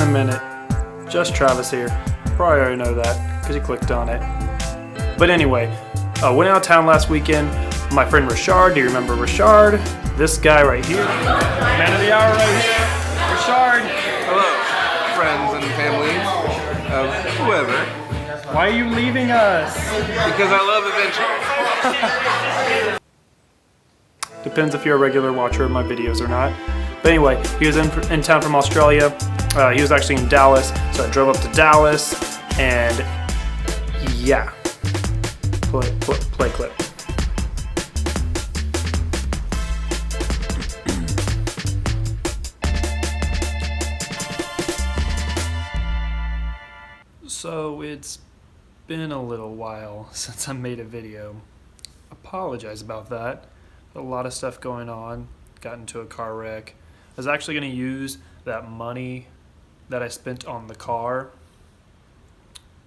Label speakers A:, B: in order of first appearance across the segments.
A: a minute. Just Travis here. Probably already know that because you clicked on it. But anyway, went out of town last weekend. My friend Ri'chard, do you remember Ri'chard? This guy right here. Man of the hour right here. Ri'chard.
B: Hello, friends and family of whoever.
A: Why are you leaving us?
B: Because I love adventure.
A: Depends if you're a regular watcher of my videos or not. But anyway, he was in town from Australia. He was actually in Dallas, so I drove up to Dallas, and yeah. Play clip. So it's been a little while since I made a video. Apologize about that. A lot of stuff going on. Got into a car wreck. I was actually going to use that money that I spent on the car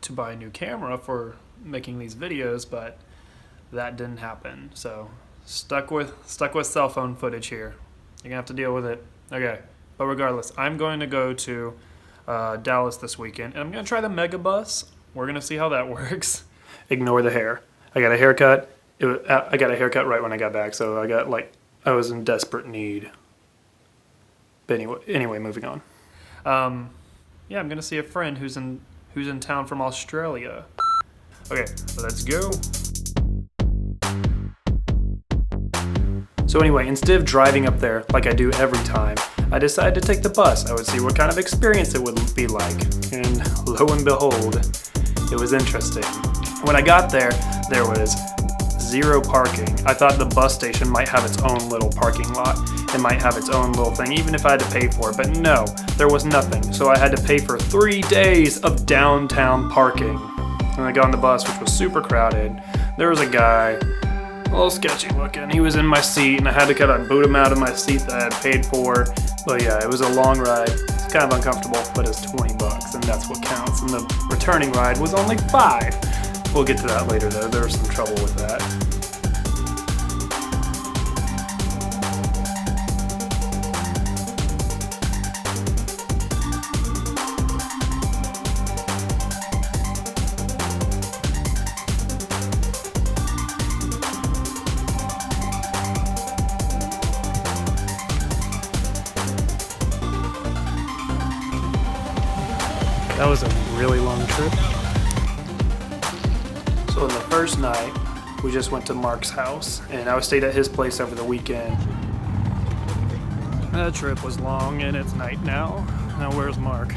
A: to buy a new camera for making these videos, but that didn't happen. So stuck with cell phone footage here. You're gonna have to deal with it. Okay, but regardless, I'm going to go to Dallas this weekend, and I'm gonna try the mega bus. We're gonna see how that works. Ignore the hair. I got a haircut. I got a haircut right when I got back, so I was in desperate need. But anyway, moving on. Yeah, I'm gonna see a friend who's in town from Australia. Okay, so let's go. So anyway, instead of driving up there like I do every time, I decided to take the bus. I would see what kind of experience it would be like. And lo and behold, it was interesting. When I got there, there was zero parking. I thought the bus station might have its own little parking lot. It might have its own little thing, even if I had to pay for it. But no, there was nothing. So I had to pay for 3 days of downtown parking. And I got on the bus, which was super crowded. There was a guy, a little sketchy looking. He was in my seat, and I had to kind of boot him out of my seat that I had paid for. But yeah, it was a long ride. It's kind of uncomfortable, but it's $20, and that's what counts. And the returning ride was only $5. We'll get to that later, though. There was some trouble with that. That was a really long trip. So on the first night, we just went to Mark's house, and I stayed at his place over the weekend. That trip was long, and it's night now. Now where's Mark?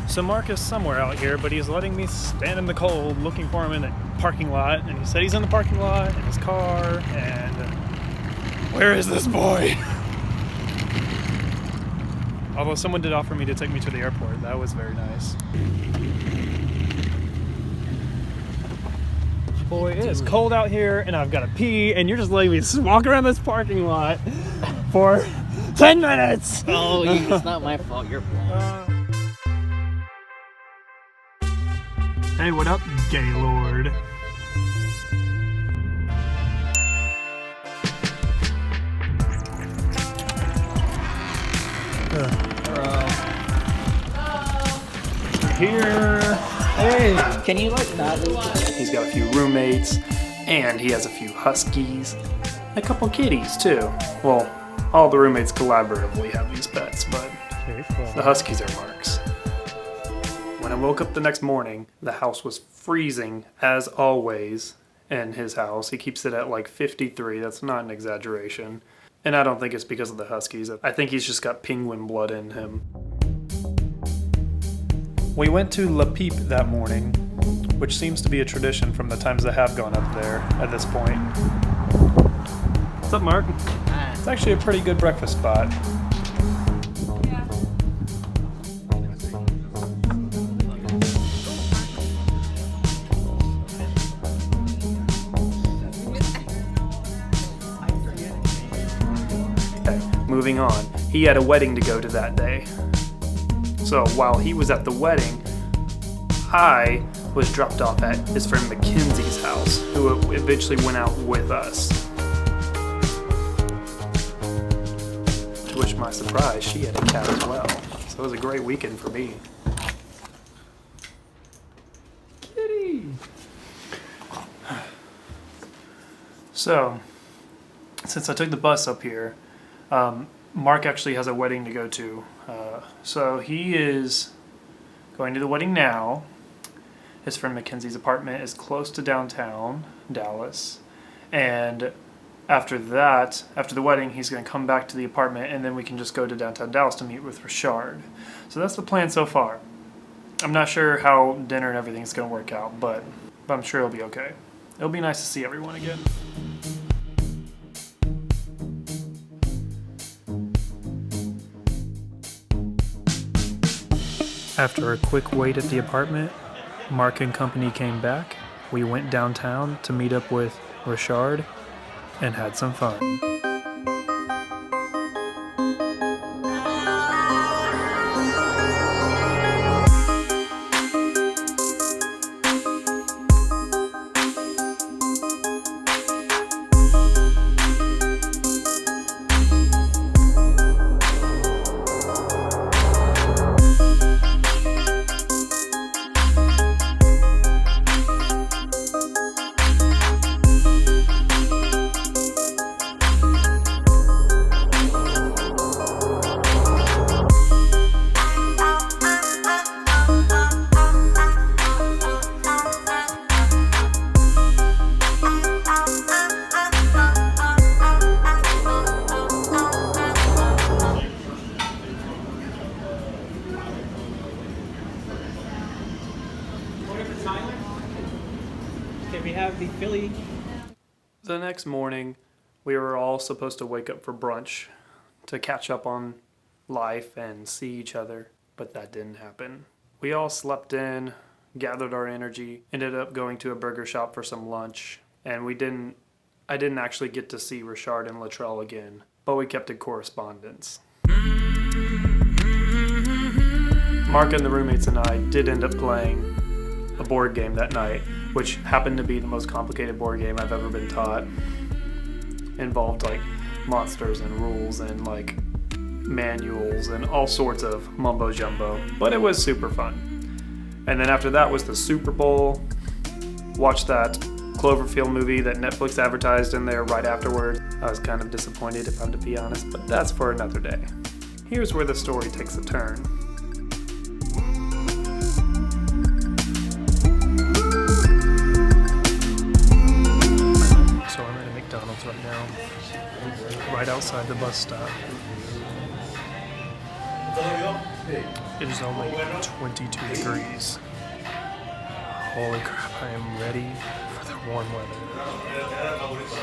A: So Mark is somewhere out here, but he's letting me stand in the cold looking for him in the parking lot, and he said he's in the parking lot in his car, and where is this boy? Although someone did offer me to take me to the airport. That was very nice. Boy, it is cold out here, and I've got to pee, and you're just letting me walk around this parking lot for 10 minutes!
C: Oh, it's not my fault. You're blind.
A: Hey, what up, Gaylord? Here.
C: Hey, can you not leave?
A: He's got a few roommates, and he has a few huskies, a couple kitties too. Well, all the roommates collaboratively have these pets, but the huskies are Mark's. When I woke up the next morning, the house was freezing as always in his house. He keeps it at like 53. That's not an exaggeration. And I don't think it's because of the huskies. I think he's just got penguin blood in him. We went to La Peep that morning, which seems to be a tradition from the times I have gone up there at this point. What's up, Mark? It's actually a pretty good breakfast spot. Okay, moving on. He had a wedding to go to that day. So while he was at the wedding, I was dropped off at his friend Mackenzie's house, who eventually went out with us. To which my surprise, she had a cat as well. So it was a great weekend for me. Kitty! So, since I took the bus up here, Mark actually has a wedding to go to. So he is going to the wedding now. His friend Mackenzie's apartment is close to downtown Dallas. And after the wedding, he's going to come back to the apartment, and then we can just go to downtown Dallas to meet with Ri'chard. So that's the plan so far. I'm not sure how dinner and everything's going to work out, but I'm sure it'll be okay. It'll be nice to see everyone again. After a quick wait at the apartment, Mark and company came back. We went downtown to meet up with Ri'chard and had some fun.
C: Can we have the Philly?
A: The next morning, we were all supposed to wake up for brunch to catch up on life and see each other, but that didn't happen. We all slept in, gathered our energy, ended up going to a burger shop for some lunch, and I didn't actually get to see Ri'chard and Latrell again, but we kept in correspondence. Mark and the roommates and I did end up playing a board game that night, which happened to be the most complicated board game I've ever been taught. Involved like monsters and rules and like manuals and all sorts of mumbo jumbo, but it was super fun. And then after that was the Super Bowl. Watched that Cloverfield movie that Netflix advertised in there right afterward. I was kind of disappointed, if I'm to be honest, but that's for another day. Here's where the story takes a turn. So I'm at McDonald's right now, right outside the bus stop. It is only 22 degrees. Holy crap, I am ready for the warm weather.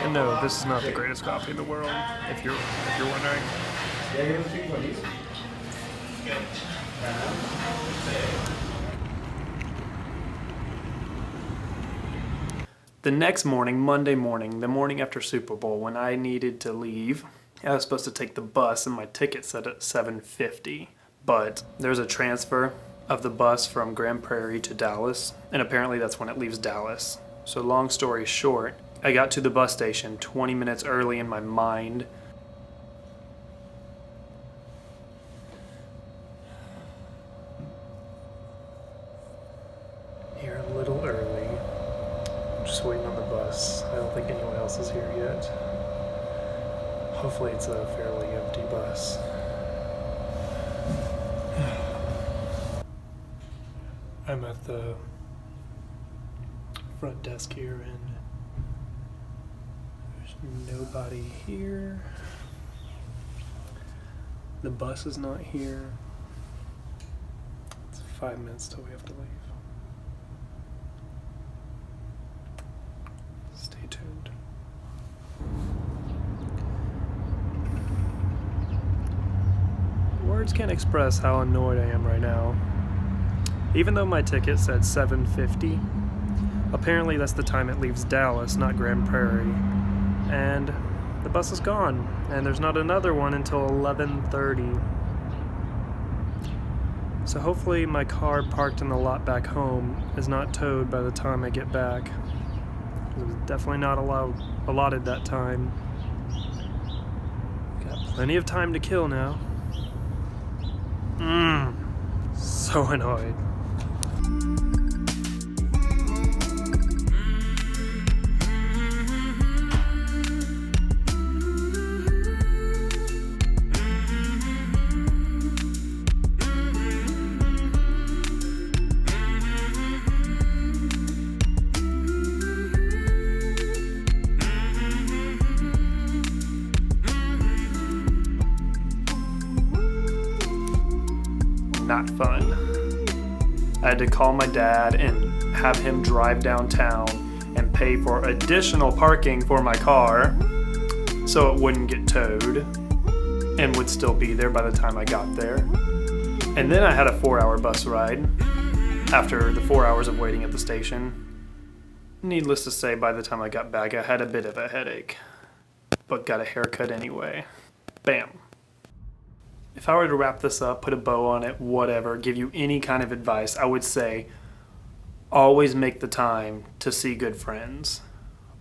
A: And no, this is not the greatest coffee in the world, if you're wondering. The next morning, Monday morning, the morning after Super Bowl, when I needed to leave, I was supposed to take the bus and my ticket said at 7:50. But there's a transfer of the bus from Grand Prairie to Dallas, and apparently that's when it leaves Dallas. So long story short, I got to the bus station 20 minutes early in my mind. Here a little early. I'm just waiting on the bus. I don't think anyone else is here yet. Hopefully it's a fairly empty bus. I'm at the front desk here and there's nobody here. The bus is not here. It's 5 minutes till we have to leave. Stay tuned. Words can't express how annoyed I am right now. Even though my ticket said 7:50, apparently that's the time it leaves Dallas, not Grand Prairie. And the bus is gone, and there's not another one until 11:30. So hopefully my car parked in the lot back home is not towed by the time I get back. It was definitely not allotted that time. Got plenty of time to kill now. so annoyed. Not fun. I had to call my dad and have him drive downtown and pay for additional parking for my car so it wouldn't get towed and would still be there by the time I got there. And then I had a 4-hour bus ride after the 4 hours of waiting at the station. Needless to say, by the time I got back, I had a bit of a headache, but got a haircut anyway. Bam. If I were to wrap this up, put a bow on it, whatever, give you any kind of advice, I would say always make the time to see good friends.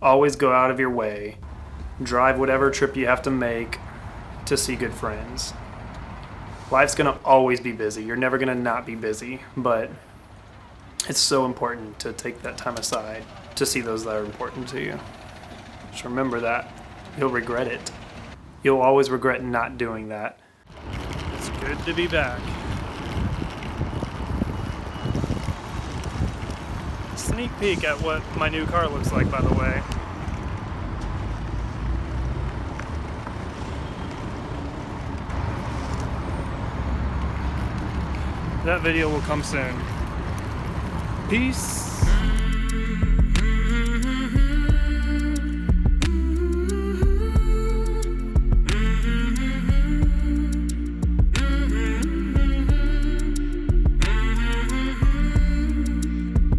A: Always go out of your way. Drive whatever trip you have to make to see good friends. Life's going to always be busy. You're never going to not be busy, but it's so important to take that time aside to see those that are important to you. Just remember that. You'll regret it. You'll always regret not doing that. It's good to be back. Sneak peek at what my new car looks like, by the way. That video will come soon. Peace.